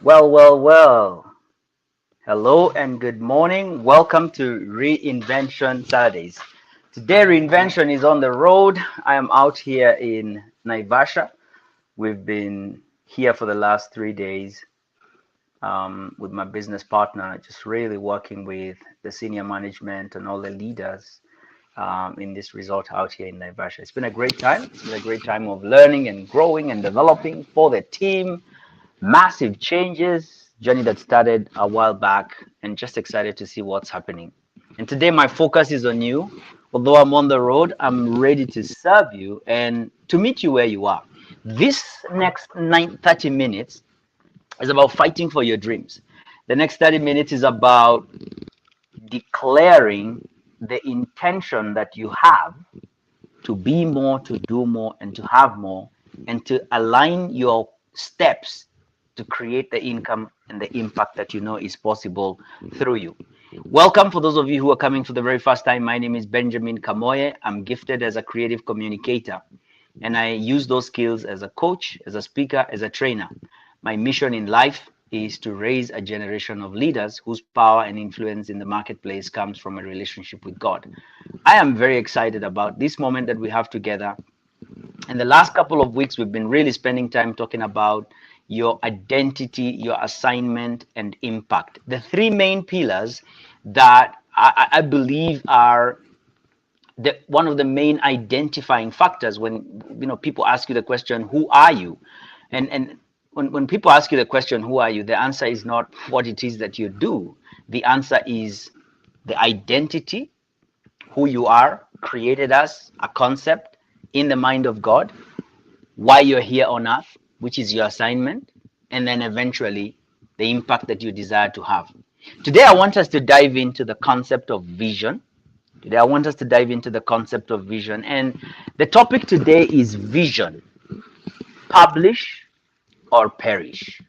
Well. Hello and good morning. Welcome to Reinvention Saturdays. Today, Reinvention is on the road. I am out here in Naivasha. We've been here for the last 3 days with my business partner, just really working with the senior management and all the leaders in this resort out here in Naivasha. It's been a great time. It's been a great time of learning and growing and developing for the team, massive changes, journey that started a while back, and just excited to see what's happening. And today my focus is on you. Although I'm on the road, I'm ready to serve you and to meet you where you are. This next 30 minutes is about fighting for your dreams. The next 30 minutes is about declaring the intention that you have to be more, to do more, and to have more, and to align your steps to create the income and the impact that you know is possible through you. Welcome for those of you who are coming for the very first time. My name is Benjamin Kamoye. I'm gifted as a creative communicator, and I use those skills as a coach, as a speaker, as a trainer. My mission in life is to raise a generation of leaders whose power and influence in the marketplace comes from a relationship with God. I am very excited about this moment that we have together. In the last couple of weeks, we've been really spending time talking about your identity, your assignment, and impact. The three main pillars that I believe are one of the main identifying factors when people ask you the question, "Who are you?" And when people ask you the question, "Who are you?" the answer is not what it is that you do. The answer is the identity, who you are, created as a concept in the mind of God, why you're here on earth, which is your assignment, and then eventually the impact that you desire to have. Today, I want us to dive into the concept of vision. Today, I want us to dive into the concept of vision. And the topic today is vision: publish or perish.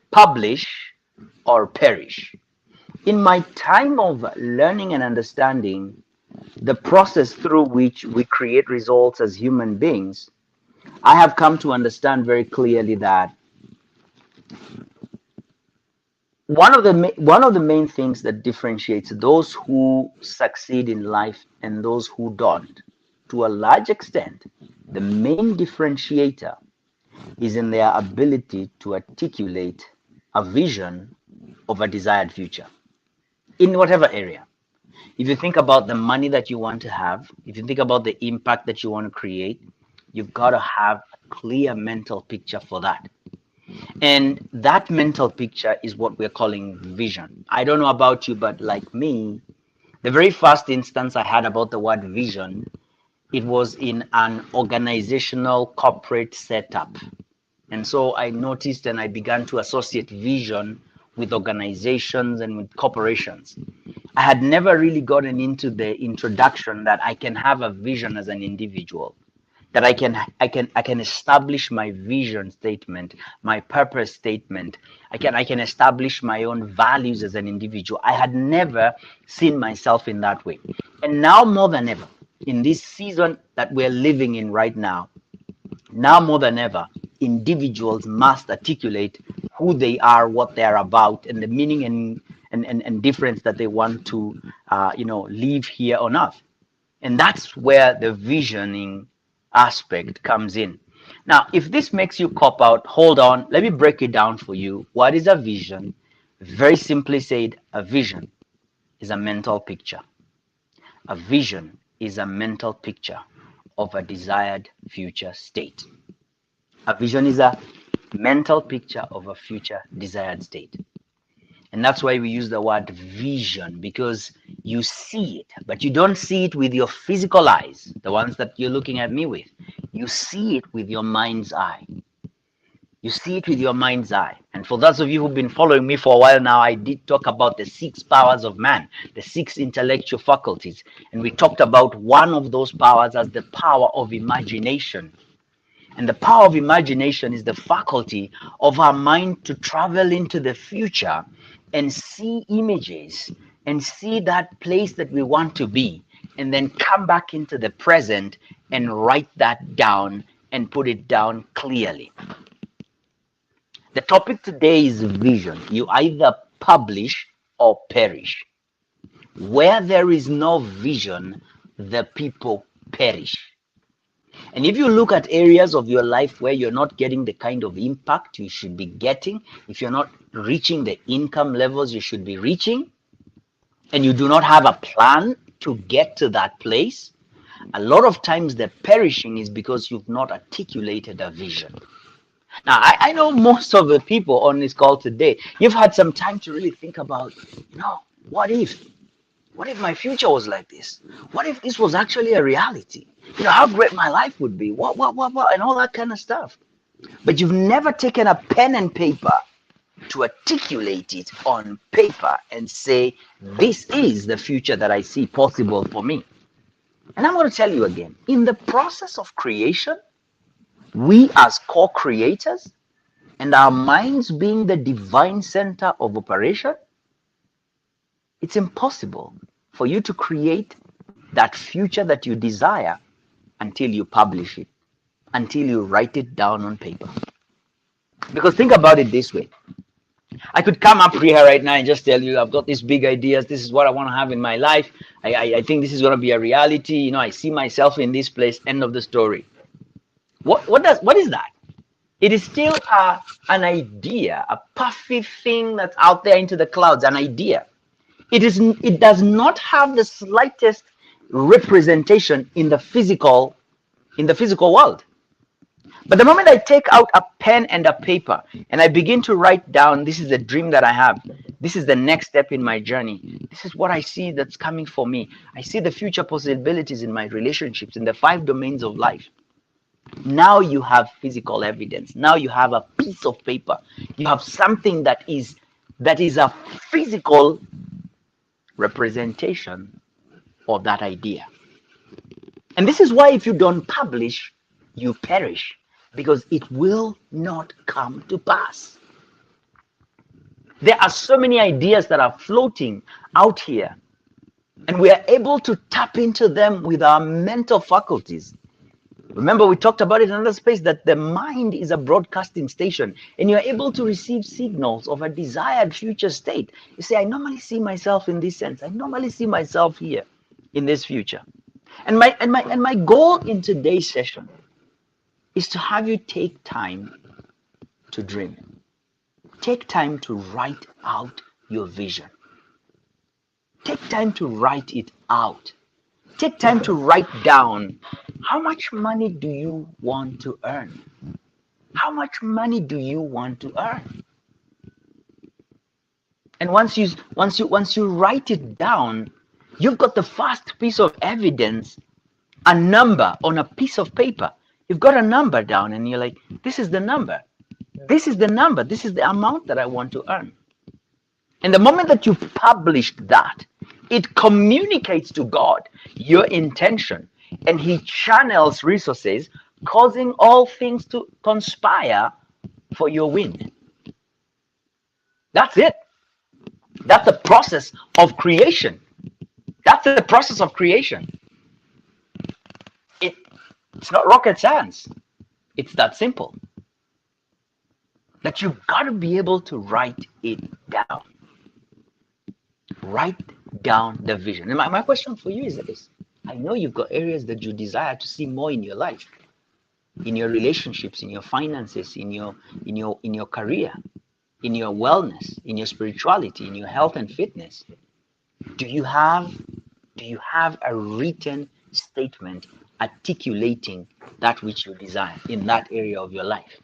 Publish or perish. In my time of learning and understanding the process through which we create results as human beings, I have come to understand very clearly that one of the main things that differentiates those who succeed in life and those who don't, to a large extent, the main differentiator is in their ability to articulate a vision of a desired future in whatever area. If you think about the money that you want to have, if you think about the impact that you want to create, you've got to have a clear mental picture for that. And that mental picture is what we're calling vision. I don't know about you, but like me, the very first instance I had about the word vision, it was in an organizational corporate setup. And so I noticed and I began to associate vision with organizations and with corporations. I had never really gotten into the introduction that I can have a vision as an individual, that I can establish my vision statement, my purpose statement. I can establish my own values as an individual. I had never seen myself in that way. And now more than ever, in this season that we're living in right now more than ever, individuals must articulate who they are, what they're about, and the meaning and difference that they want to live here on earth. And that's where the visioning aspect comes in. Now, if this makes you cop out, hold on, let me break it down for you. What is a vision? Very simply said, a vision is a mental picture. A vision is a mental picture of a desired future state. A vision is a mental picture of a future desired state. And that's why we use the word vision, because you see it, but you don't see it with your physical eyes, the ones that you're looking at me with. You see it with your mind's eye. You see it with your mind's eye. And for those of you who've been following me for a while now, I did talk about the six powers of man, the six intellectual faculties. And we talked about one of those powers as the power of imagination. And the power of imagination is the faculty of our mind to travel into the future and see images and see that place that we want to be, and then come back into the present and write that down and put it down clearly. The topic today is vision. You either publish or perish. Where there is no vision, the people perish. And if you look at areas of your life where you're not getting the kind of impact you should be getting, if you're not reaching the income levels you should be reaching, and you do not have a plan to get to that place, a lot of times the perishing is because you've not articulated a vision. Now, I know most of the people on this call today, you've had some time to really think about, what if? What if my future was like this? What if this was actually a reality? How great my life would be. What, and all that kind of stuff. But you've never taken a pen and paper to articulate it on paper and say, this is the future that I see possible for me. And I'm going to tell you again, in the process of creation, we as co-creators and our minds being the divine center of operation, it's impossible for you to create that future that you desire until you publish it, until you write it down on paper. Because think about it this way. I could come up here right now and just tell you, I've got these big ideas. This is what I want to have in my life. I think this is going to be a reality. I see myself in this place. End of the story. What is that? It is still an idea, a puffy thing that's out there into the clouds, an idea. It does not have the slightest representation in the physical world. But the moment I take out a pen and a paper and I begin to write down, this is the dream that I have, this is the next step in my journey, this is what I see that's coming for me, I see the future possibilities in my relationships, in the 5 domains of life. Now you have physical evidence. Now you have a piece of paper. You have something that is a physical representation of that idea. And this is why if you don't publish, you perish, because it will not come to pass. There are so many ideas that are floating out here, and we are able to tap into them with our mental faculties. Remember, we talked about it in another space, that the mind is a broadcasting station, and you're able to receive signals of a desired future state. You say, I normally see myself in this sense. I normally see myself here in this future. And my goal in today's session is to have you take time to dream. Take time to write out your vision. Take time to write it out. Take time to write down, how much money do you want to earn? How much money do you want to earn? And once you write it down, you've got the first piece of evidence, a number on a piece of paper. You've got a number down and you're like, this is the number. This is the number. This is the amount that I want to earn. And the moment that you've published that, it communicates to God your intention, and he channels resources, causing all things to conspire for your win. That's it. That's the process of creation. That's the process of creation. It's not rocket science. It's that simple. That you've got to be able to write it down. Write down the vision. And my question for you is this. I know you've got areas that you desire to see more in your life, in your relationships, in your finances, in your career, in your wellness, in your spirituality, in your health and fitness. Do you have a written statement articulating that which you desire in that area of your life?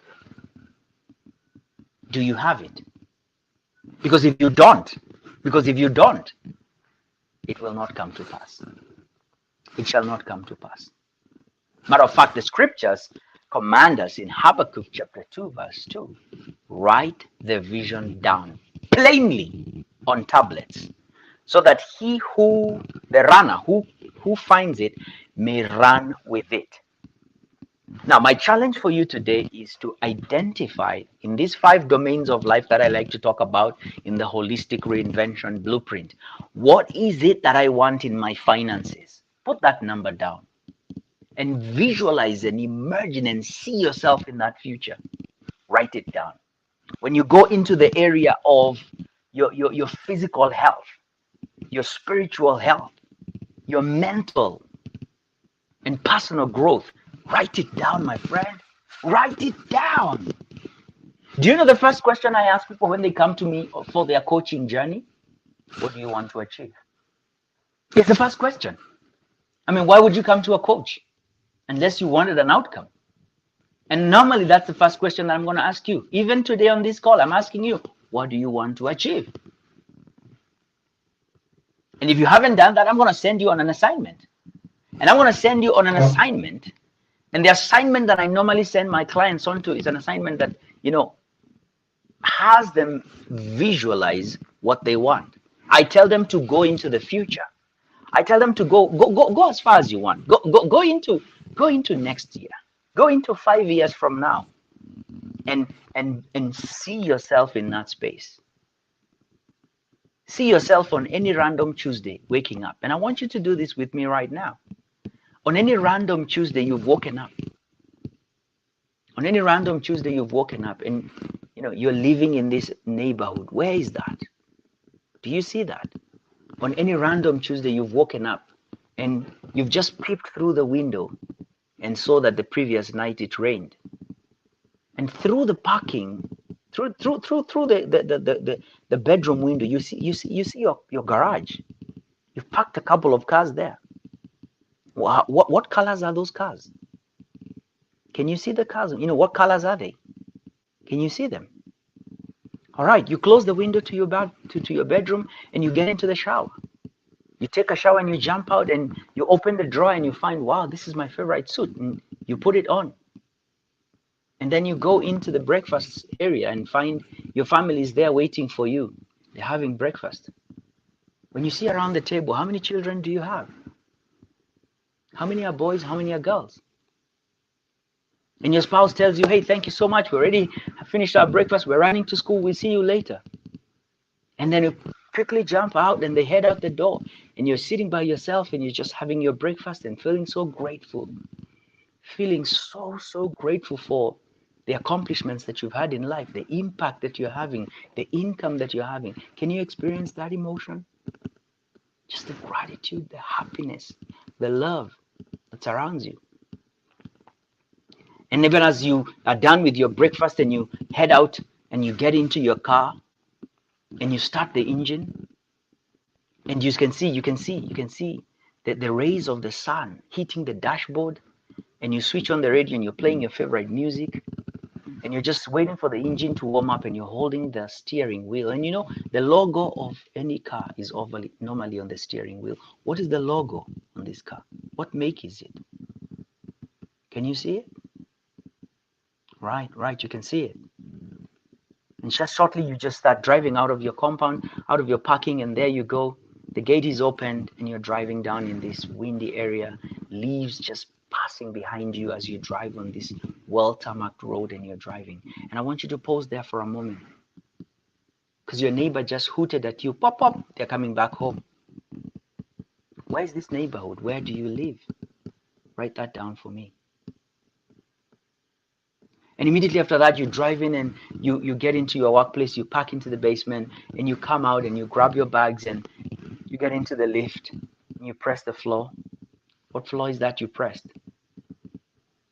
Do you have it? Because if you don't, it will not come to pass. It shall not come to pass. Matter of fact, the scriptures command us in Habakkuk chapter 2, verse 2, write the vision down plainly on tablets, so that the runner who finds it may run with it. Now, my challenge for you today is to identify in these 5 domains of life that I like to talk about in the holistic reinvention blueprint. What is it that I want in my finances? Put that number down and visualize and imagine and see yourself in that future. Write it down. When you go into the area of your physical health, your spiritual health, your mental and personal growth, write it down, my friend. Write it down. Do you know the first question I ask people when they come to me for their coaching journey? What do you want to achieve? It's the first question. I mean, why would you come to a coach unless you wanted an outcome? And normally that's the first question that I'm going to ask you. Even today on this call, I'm asking you, what do you want to achieve? And if you haven't done that, I'm going to send you on an assignment. And I'm going to send you on an assignment. And the assignment that I normally send my clients onto is an assignment that, has them visualize what they want. I tell them to go into the future. I tell them to go as far as you want. Go into next year. Go into 5 years from now, and see yourself in that space. See yourself on any random Tuesday waking up. And I want you to do this with me right now. On any random Tuesday you've woken up. On any random Tuesday you've woken up and you're living in this neighborhood. Where is that? Do you see that? On any random Tuesday you've woken up and you've just peeped through the window and saw that the previous night it rained. And through the parking, through the bedroom window, you see your garage. You've parked a couple of cars there. What colors are those cars? Can you see the cars? What colors are they? Can you see them? All right, you close the window to your bedroom and you get into the shower. You take a shower and you jump out and you open the drawer and you find, wow, this is my favorite suit, and you put it on. And then you go into the breakfast area and find your family is there waiting for you. They're having breakfast. When you see around the table, how many children do you have? How many are boys? How many are girls? And your spouse tells you, hey, thank you so much. We already finished our breakfast. We're running to school. We'll see you later. And then you quickly jump out and they head out the door. And you're sitting by yourself and you're just having your breakfast and feeling so grateful. Feeling so grateful for the accomplishments that you've had in life, the impact that you're having, the income that you're having. Can you experience that emotion? Just the gratitude, the happiness, the love that surrounds you. And even as you are done with your breakfast and you head out and you get into your car and you start the engine, and you can see the rays of the sun hitting the dashboard, and you switch on the radio and you're playing your favorite music, and you're just waiting for the engine to warm up and you're holding the steering wheel. And the logo of any car is normally on the steering wheel. What is the logo on this car? What make is it? Can you see it? Right, you can see it. And just shortly, you just start driving out of your compound, out of your parking, and there you go. The gate is opened, and you're driving down in this windy area, leaves just passing behind you as you drive on this well-tarmacked road, and you're driving. And I want you to pause there for a moment, because your neighbor just hooted at you. Pop, pop, they're coming back home. Where is this neighborhood? Where do you live? Write that down for me. And immediately after that, you drive in and you get into your workplace, you park into the basement, and you come out and you grab your bags and you get into the lift and you press the floor. What floor is that you pressed?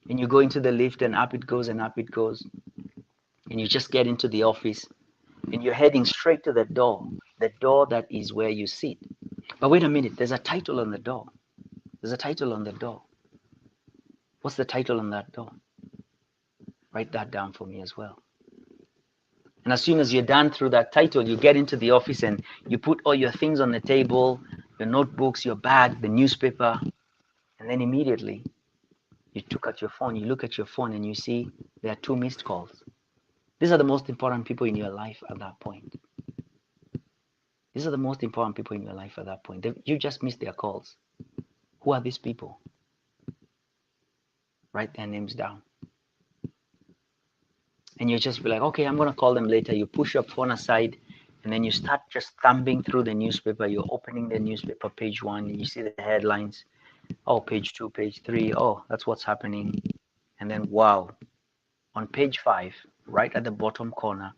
And you go into the lift and up it goes and up it goes. And you just get into the office and you're heading straight to the door that is where you sit. But wait a minute, there's a title on the door. There's a title on the door. What's the title on that door? Write that down for me as well. And as soon as you're done through that title, you get into the office and you put all your things on the table, your notebooks, your bag, the newspaper, and then immediately you took out your phone, you look at your phone and you see there are 2 missed calls. These are the most important people in your life at that point. These are the most important people in your life at that point. You just missed their calls. Who are these people? Write their names down. And you just be like, okay, I'm going to call them later. You push your phone aside and then you start just thumbing through the newspaper. You're opening the newspaper, page 1, and you see the headlines. Oh, page 2, page 3. Oh, that's what's happening. And then, wow, on page 5, right at the bottom corner,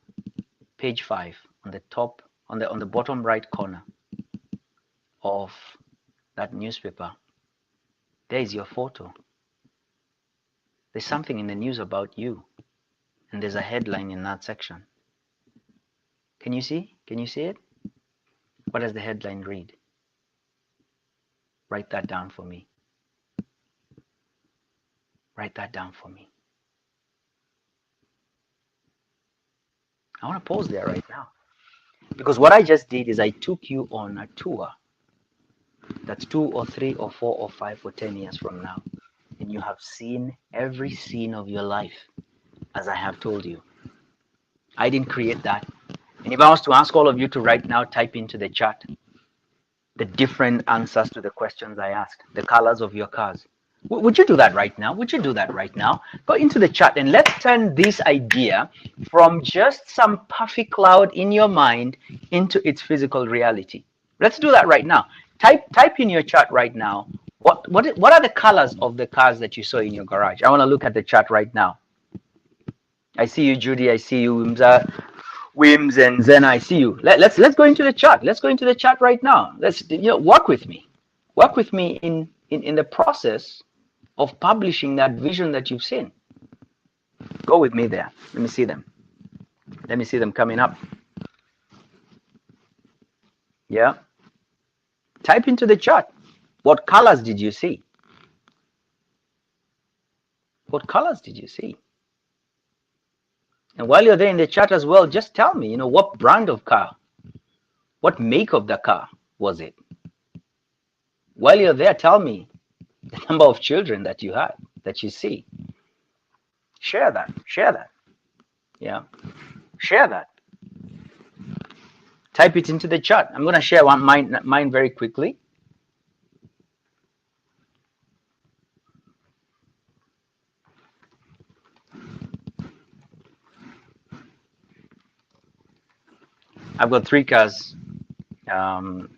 page 5 on the top, on the bottom right corner of that newspaper, there is your photo. There's something in the news about you, and there's a headline in that section. Can you see? Can you see it? What does the headline read? Write that down for me. Write that down for me. I want to pause there right now, because what I just did is I took you on a tour that's 2 or 3 or 4 or 5 or 10 years from now, and you have seen every scene of your life as I have told you. I didn't create that. And if I was to ask all of you to right now type into the chat the different answers to the questions I asked, the colors of your cars, would you do that right now? Would you do that right now? Go into the chat and let's turn this idea from just some puffy cloud in your mind into its physical reality. Let's do that right now. Type in your chat right now. What are the colors of the cars that you saw in your garage? I want to look at the chat right now. I see you, Judy. I see you, Wims and Zena. I see you. Let's go into the chat. Let's go into the chat right now. Let's work with me. Work with me in the process of publishing that vision that you've seen. Go with me there. Let me see them. Let me see them coming up. Yeah. Type into the chat. What colors did you see? What colors did you see? And while you're there in the chat as well, just tell me, what brand of car, what make of the car was it? While you're there, tell me the number of children that you had, that you see. Share that. Yeah. Share that. Type it into the chat. I'm going to share mine very quickly. I've got 3 cars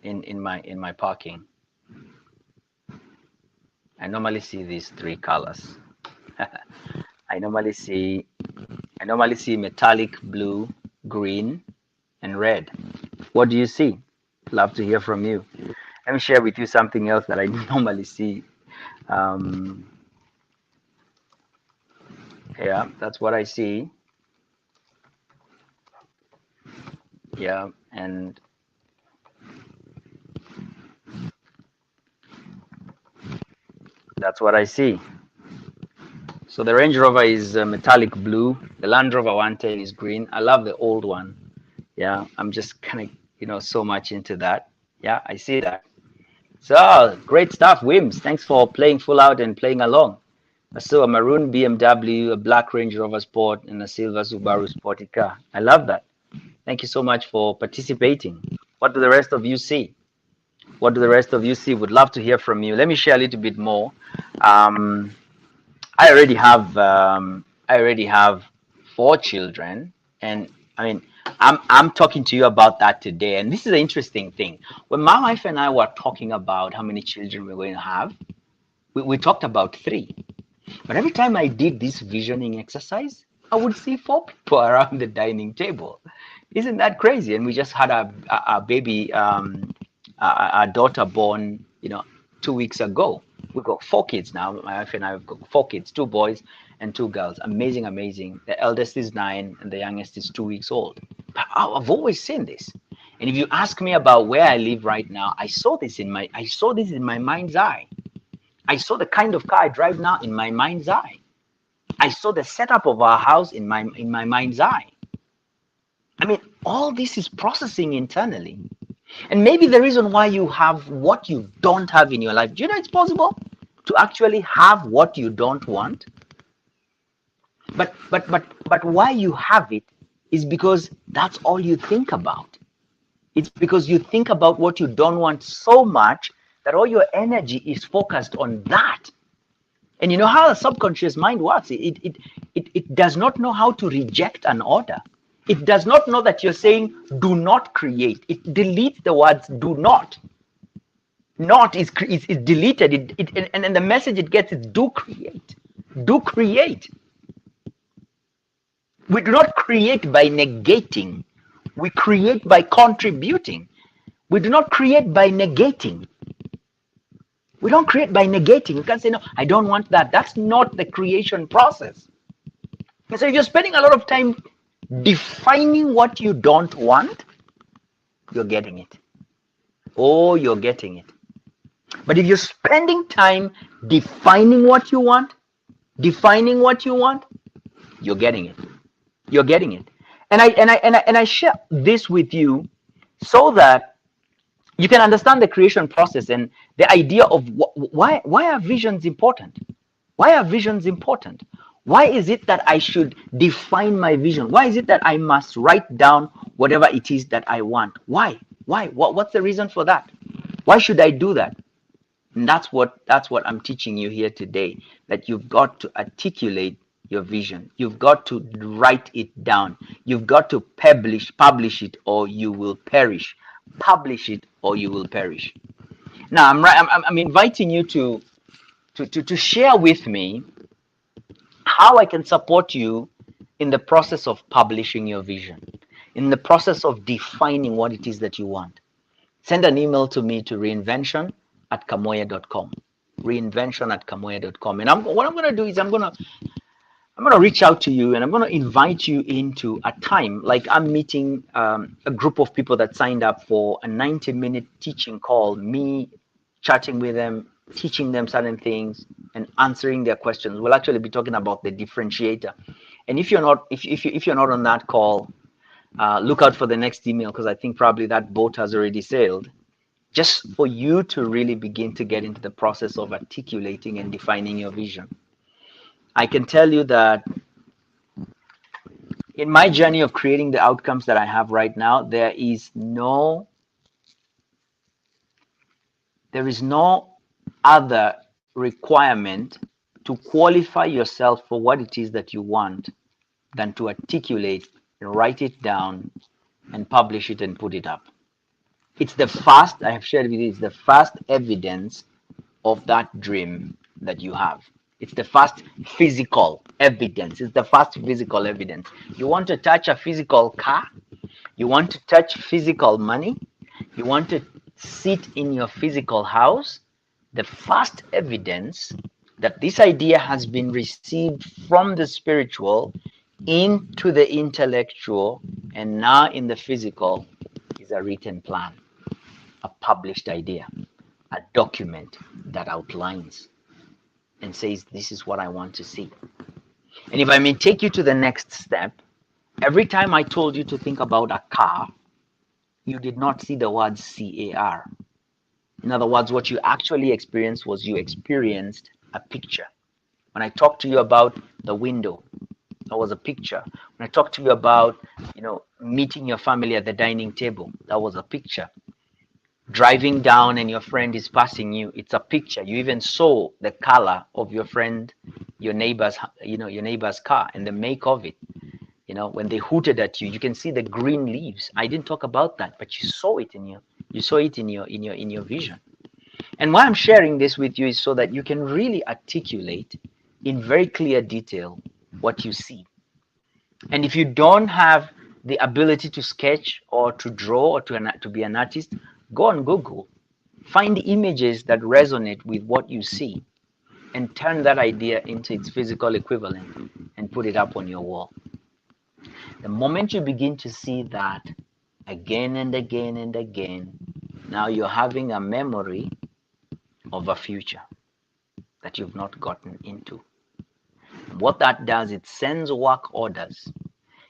in my parking. I normally see these 3 colors. I normally see metallic blue, green, and red. What do you see? Love to hear from you. Let me share with you something else that I normally see. Yeah, that's what I see. Yeah, and that's what I see. So the Range Rover is metallic blue. The Land Rover 110 is green. I love the old one. Yeah, I'm just kind of, so much into that. Yeah, I see that. So great stuff, Wims. Thanks for playing full out and playing along. I saw a maroon BMW, a black Range Rover Sport, and a silver Subaru Sporty car. I love that. Thank you so much for participating. What do the rest of you see? What do the rest of you see? Would love to hear from you. Let me share a little bit more. I already have 4 children, and I mean, I'm talking to you about that today. And this is an interesting thing. When my wife and I were talking about how many children we're going to have, we talked about 3. But every time I did this visioning exercise, I would see 4 people around the dining table. Isn't that crazy? And we just had a baby, a daughter born, 2 weeks ago. We've got 4 kids now. My wife and I have got 4 kids, 2 boys and 2 girls. Amazing, amazing. The eldest is 9 and the youngest is 2 weeks old. But I've always seen this. And if you ask me about where I live right now, I saw this in my mind's eye. I saw the kind of car I drive now in my mind's eye. I saw the setup of our house in my mind's eye. I mean, all this is processing internally. And maybe the reason why you have what you don't have in your life, do you know it's possible to actually have what you don't want? But why you have it is because that's all you think about. It's because you think about what you don't want so much that all your energy is focused on that. And you know how the subconscious mind works. It does not know how to reject an order. It does not know that you're saying do not create. It deletes the words do not. Not is deleted. And the message it gets is do create. Do create. We do not create by negating. We create by contributing. We do not create by negating. We don't create by negating. You can't say, no, I don't want that. That's not the creation process. And so if you're spending a lot of time defining what you don't want, you're getting it. Oh, you're getting it. But if you're spending time defining what you want, you're getting it. You're getting it. And I share this with you so that you can understand the creation process and the idea of why are visions important? Why are visions important? Why is it that I should define my vision? Why is it that I must write down whatever it is that I want? Why? What's the reason for that? Why should I do that? And that's what I'm teaching you here today, that you've got to articulate your vision. You've got to write it down. You've got to publish it, or you will perish. Publish it, or you will perish. Now, I'm inviting you to share with me how I can support you in the process of publishing your vision, in the process of defining what it is that you want. Send an email to me to reinvention@kamoya.com. Reinvention@kamoya.com. And what I'm going to do is I'm going to reach out to you, and I'm going to invite you into a time, like I'm meeting a group of people that signed up for a 90-minute teaching call, me chatting with them, teaching them certain things and answering their questions. We'll actually be talking about the differentiator. And if you're not on that call, look out for the next email, because I think probably that boat has already sailed, just for you to really begin to get into the process of articulating and defining your vision. I can tell you that in my journey of creating the outcomes that I have right now, there is no other requirement to qualify yourself for what it is that you want than to articulate, write it down, and publish it and put it up. It's the first, I have shared with you, it's the first evidence of that dream that you have. It's the first physical evidence. It's the first physical evidence. You want to touch a physical car? You want to touch physical money? You want to sit in your physical house? The first evidence that this idea has been received from the spiritual into the intellectual and now in the physical is a written plan, a published idea, a document that outlines and says, this is what I want to see. And if I may take you to the next step, every time I told you to think about a car, you did not see the word CAR. In other words, what you actually experienced was you experienced a picture. When I talked to you about the window, that was a picture. When I talked to you about, meeting your family at the dining table, that was a picture. Driving down and your friend is passing you, it's a picture. You even saw the color of your friend, your neighbor's car and the make of it. When they hooted at you, you can see the green leaves. I didn't talk about that, but you saw it in your vision. And why I'm sharing this with you is so that you can really articulate in very clear detail what you see. And if you don't have the ability to sketch or to draw or to be an artist, go on Google, find images that resonate with what you see, and turn that idea into its physical equivalent and put it up on your wall. The moment you begin to see that again and again and again, now you're having a memory of a future that you've not gotten into. What that does, it sends work orders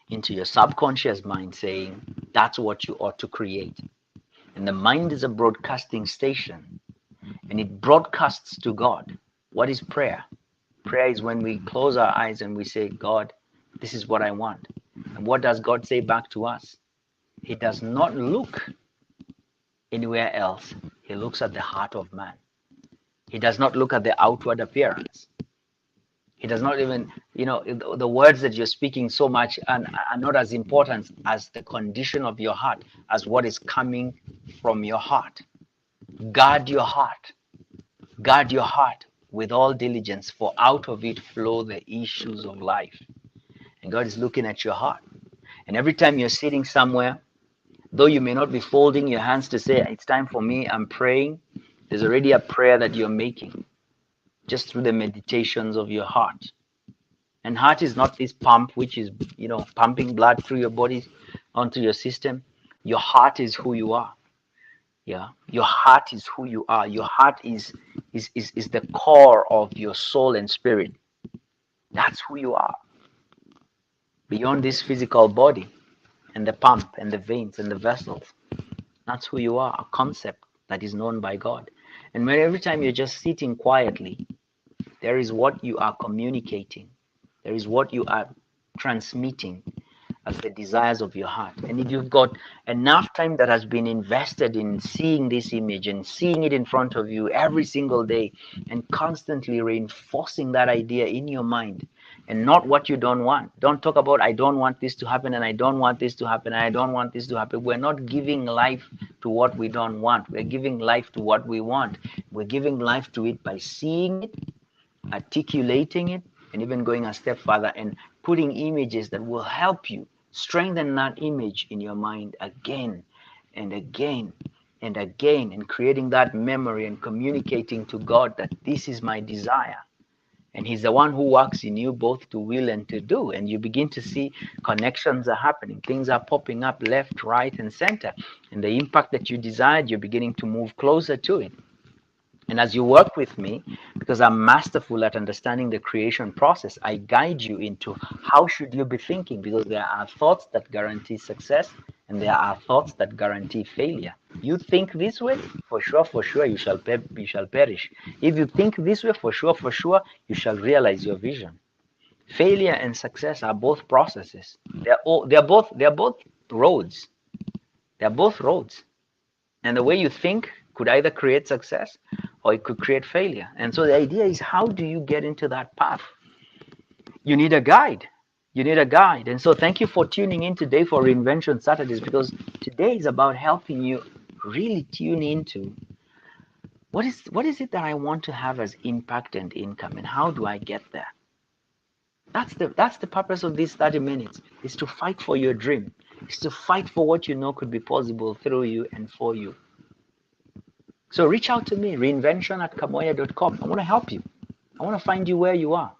into your subconscious mind saying, that's what you ought to create. And the mind is a broadcasting station, and it broadcasts to God. What is prayer? Prayer is when we close our eyes and we say, God, this is what I want. And what does God say back to us? He does not look anywhere else. He looks at the heart of man. He does not look at the outward appearance. He does not even, the words that you're speaking so much are not as important as the condition of your heart, as what is coming from your heart. Guard your heart. Guard your heart with all diligence, for out of it flow the issues of life. And God is looking at your heart. And every time you're sitting somewhere, Though you may not be folding your hands to say, it's time for me, I'm praying, there's already a prayer that you're making just through the meditations of your heart. And heart is not this pump, which is, pumping blood through your body onto your system. Your heart is who you are. Yeah. Your heart is who you are. Your heart is the core of your soul and spirit. That's who you are. Beyond this physical body and the pump and the veins and the vessels. That's who you are, a concept that is known by God. And when every time you're just sitting quietly, there is what you are communicating. There is what you are transmitting as the desires of your heart. And if you've got enough time that has been invested in seeing this image and seeing it in front of you every single day and constantly reinforcing that idea in your mind, and not what you don't want. Don't talk about, I don't want this to happen, and I don't want this to happen, and I don't want this to happen. We're not giving life to what we don't want. We're giving life to what we want. We're giving life to it by seeing it, articulating it, and even going a step further and putting images that will help you strengthen that image in your mind again and again and again, and creating that memory and communicating to God that this is my desire. And he's the one who works in you both to will and to do. And you begin to see connections are happening. Things are popping up left, right, and center. And the impact that you desired, you're beginning to move closer to it. And as you work with me, because I'm masterful at understanding the creation process, I guide you into how should you be thinking, because there are thoughts that guarantee success and there are thoughts that guarantee failure. You think this way, for sure, you shall perish. If you think this way, for sure, you shall realize your vision. Failure and success are both processes. They're both roads. They're both roads. And the way you think could either create success or it could create failure. And so the idea is, how do you get into that path? You need a guide. You need a guide. And so thank you for tuning in today for Reinvention Saturdays, because today is about helping you really tune into what is it that I want to have as impact and income, and how do I get there? That's the purpose of these 30 minutes, is to fight for your dream. Is to fight for what you know could be possible through you and for you. So reach out to me, reinvention@kamoya.com. I want to help you. I want to find you where you are.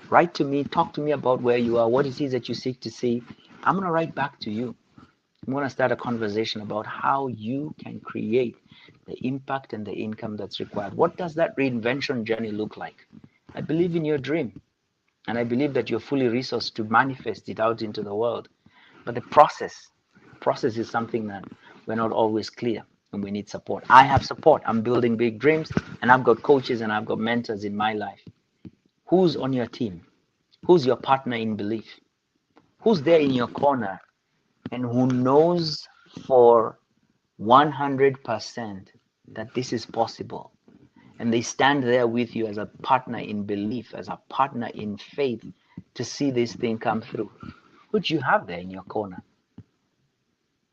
Write to me, talk to me about where you are, what it is that you seek to see. I'm going to write back to you. I'm going to start a conversation about how you can create the impact and the income that's required. What does that reinvention journey look like? I believe in your dream, and I believe that you're fully resourced to manifest it out into the world. But the process is something that we're not always clear, and we need support. I have support. I'm building big dreams, and I've got coaches and I've got mentors in my life. Who's on your team? Who's your partner in belief? Who's there in your corner and who knows for 100% that this is possible? And they stand there with you as a partner in belief, as a partner in faith, to see this thing come through. Who do you have there in your corner?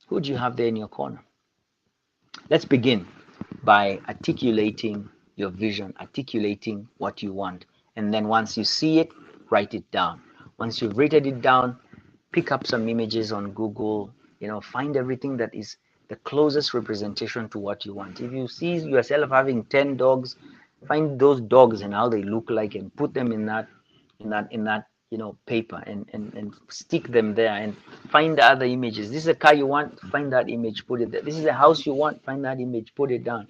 Who do you have there in your corner? Let's begin by articulating your vision, articulating what you want. And then once you see it, write it down. Once you've written it down, pick up some images on Google, find everything that is the closest representation to what you want. If you see yourself having 10 dogs, find those dogs and how they look like and put them in that paper and stick them there, and find the other images. This is a car you want, find that image, put it there. This is a house you want, find that image, put it down.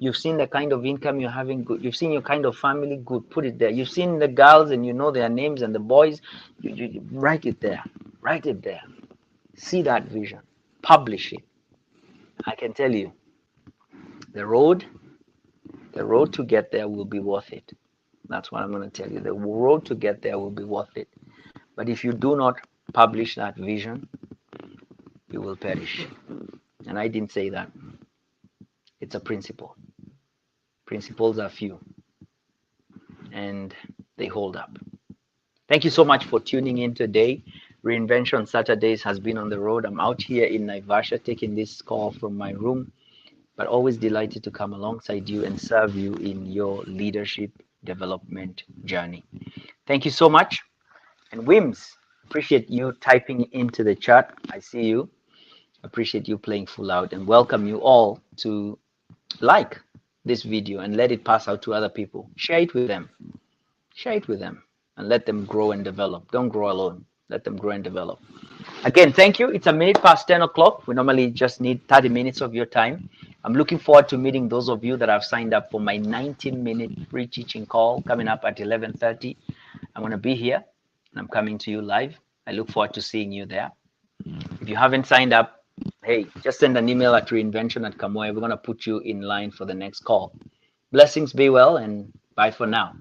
You've seen the kind of income you're having, good. You've seen your kind of family, good, put it there. You've seen the girls and you know their names, and the boys, you write it there. Write it there. See that vision. Publish it. I can tell you, the road to get there will be worth it. That's what I'm going to tell you. The road to get there will be worth it. But if you do not publish that vision, you will perish. And I didn't say that. It's a principle. Principles are few, and they hold up. Thank you so much for tuning in today. Reinvention Saturdays has been on the road. I'm out here in Naivasha taking this call from my room, but always delighted to come alongside you and serve you in your leadership development journey. Thank you so much. And Wims, appreciate you typing into the chat. I see you. Appreciate you playing full out, and welcome you all to like this video and let it pass out to other people. Share it with them. Share it with them and let them grow and develop. Don't grow alone. Let them grow and develop. Again, thank you. It's a minute past 10 o'clock. We normally just need 30 minutes of your time. I'm looking forward to meeting those of you that have signed up for my 19-minute free teaching call coming up at 11:30. I'm going to be here and I'm coming to you live. I look forward to seeing you there. If you haven't signed up, hey, just send an email at reinvention@kamoe. We're going to put you in line for the next call. Blessings, be well, and bye for now.